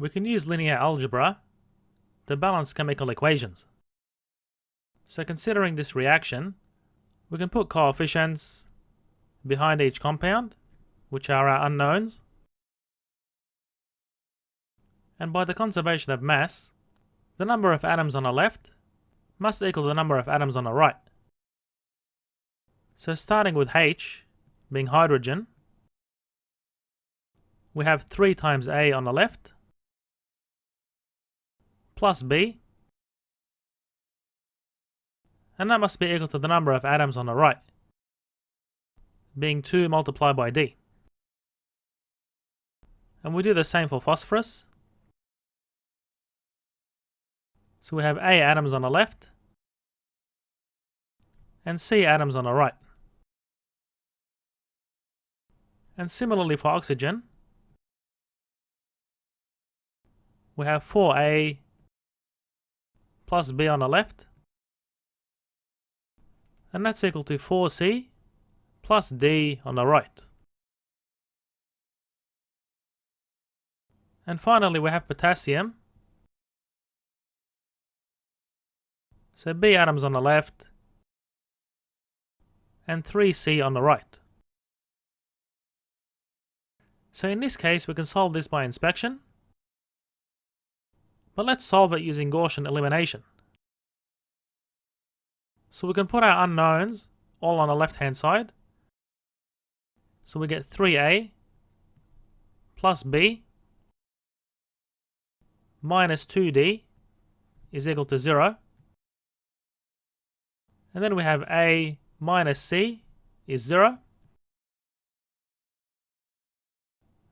we can use linear algebra to balance chemical equations. So considering this reaction, we can put coefficients behind each compound, which are our unknowns. And by the conservation of mass, the number of atoms on the left must equal the number of atoms on the right. So starting with H being hydrogen, we have 3 times A on the left, plus B, and that must be equal to the number of atoms on the right, being 2 multiplied by D. And we do the same for phosphorus. So we have A atoms on the left, and C atoms on the right. And similarly for oxygen, we have 4A plus B on the left, and that's equal to 4C plus D on the right. And finally we have potassium. So B atoms on the left, and 3C on the right. So in this case we can solve this by inspection, but let's solve it using Gaussian elimination. So we can put our unknowns all on the left hand side. So we get 3A plus B minus 2D is equal to 0. And then we have A minus C is 0.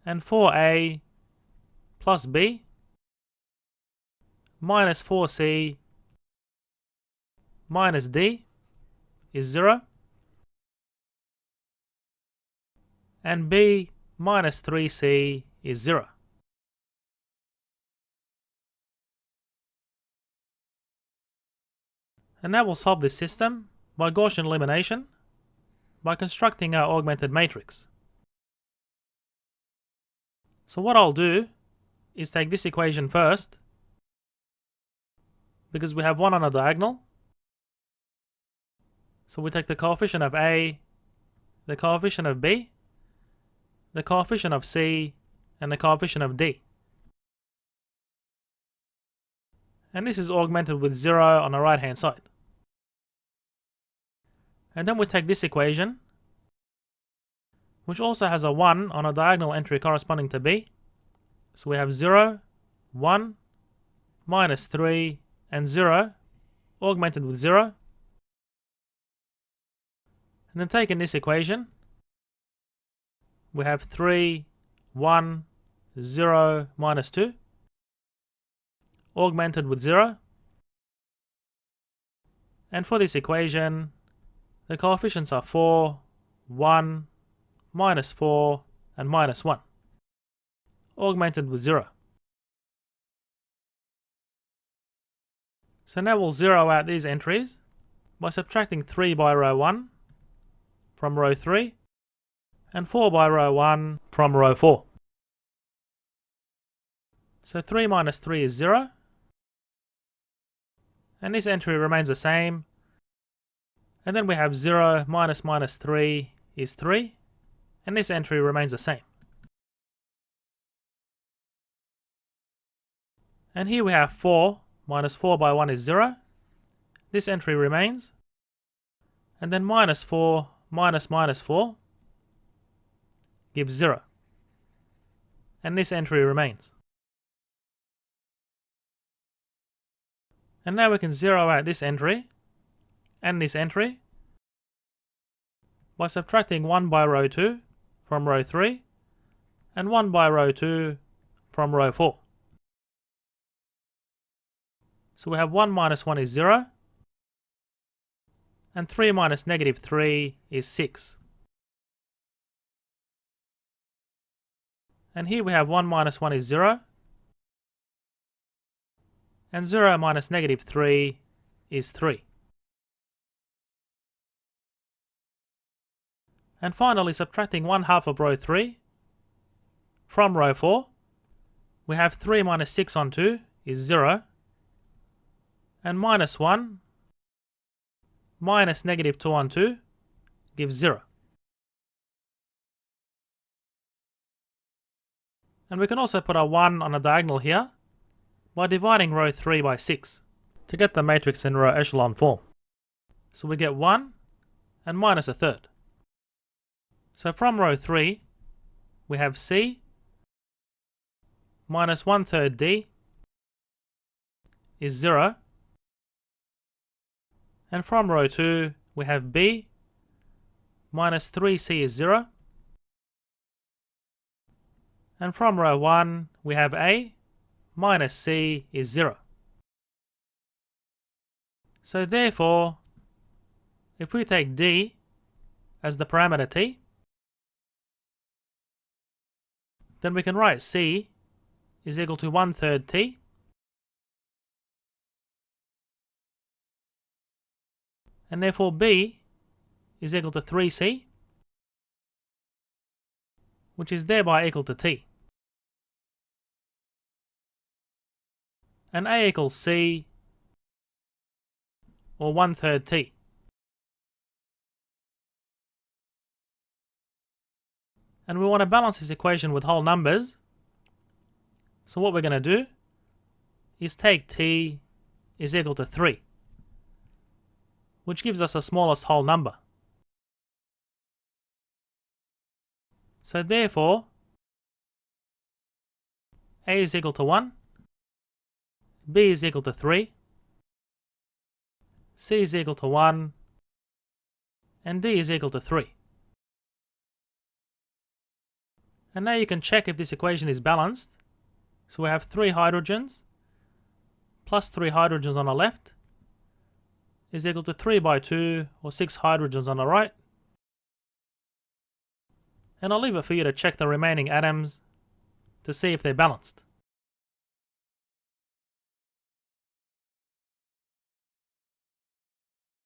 And 4A plus B minus 4C minus D is 0. And B minus 3C is 0. And now we'll solve this system by Gaussian elimination by constructing our augmented matrix. So what I'll do is take this equation first, because we have 1 on a diagonal. So we take the coefficient of A, the coefficient of B, the coefficient of C, and the coefficient of D. And this is augmented with 0 on the right hand side. And then we take this equation, which also has a 1 on a diagonal entry corresponding to B. So we have 0, 1, minus 3, and 0, augmented with 0. And then taking this equation, we have 3, 1, 0, minus 2, augmented with 0. And for this equation, the coefficients are 4, 1, minus 4, and minus 1, augmented with 0. So now we'll zero out these entries by subtracting 3 by row 1 from row 3 and 4 by row 1 from row 4. So 3 minus 3 is 0, and this entry remains the same. And then we have 0 minus minus 3 is 3, and this entry remains the same. And here we have 4 minus 4 by 1 is 0. This entry remains. And then minus 4 minus minus 4 gives 0. And this entry remains. And now we can zero out this entry and this entry by subtracting 1 by row 2 from row 3 and 1 by row 2 from row 4. So we have 1 minus 1 is 0, and 3 minus negative 3 is 6. And here we have 1 minus 1 is 0, and 0 minus negative 3 is 3. And finally, subtracting 1/2 of row 3 from row 4, we have 3 minus 6 on 2 is 0, and minus 1 minus negative 2 on 2 gives 0. And we can also put a 1 on a diagonal here by dividing row 3 by 6 to get the matrix in row echelon form. So we get 1 and minus a third. So from row 3 we have C minus 1/3 D is 0, and from row 2 we have B minus 3C is 0, and from row 1 we have A minus C is 0. So therefore, if we take D as the parameter t, then we can write C is equal to 1/3 t, and therefore B is equal to 3C, which is thereby equal to t. And A equals C, or 1/3 t. And we want to balance this equation with whole numbers. So what we're going to do is take t is equal to 3, which gives us the smallest whole number. So therefore, A is equal to 1, B is equal to 3, C is equal to 1, and D is equal to 3. And now you can check if this equation is balanced. So we have 3 hydrogens plus 3 hydrogens on the left is equal to 3 by 2, or 6 hydrogens on the right. And I'll leave it for you to check the remaining atoms to see if they're balanced.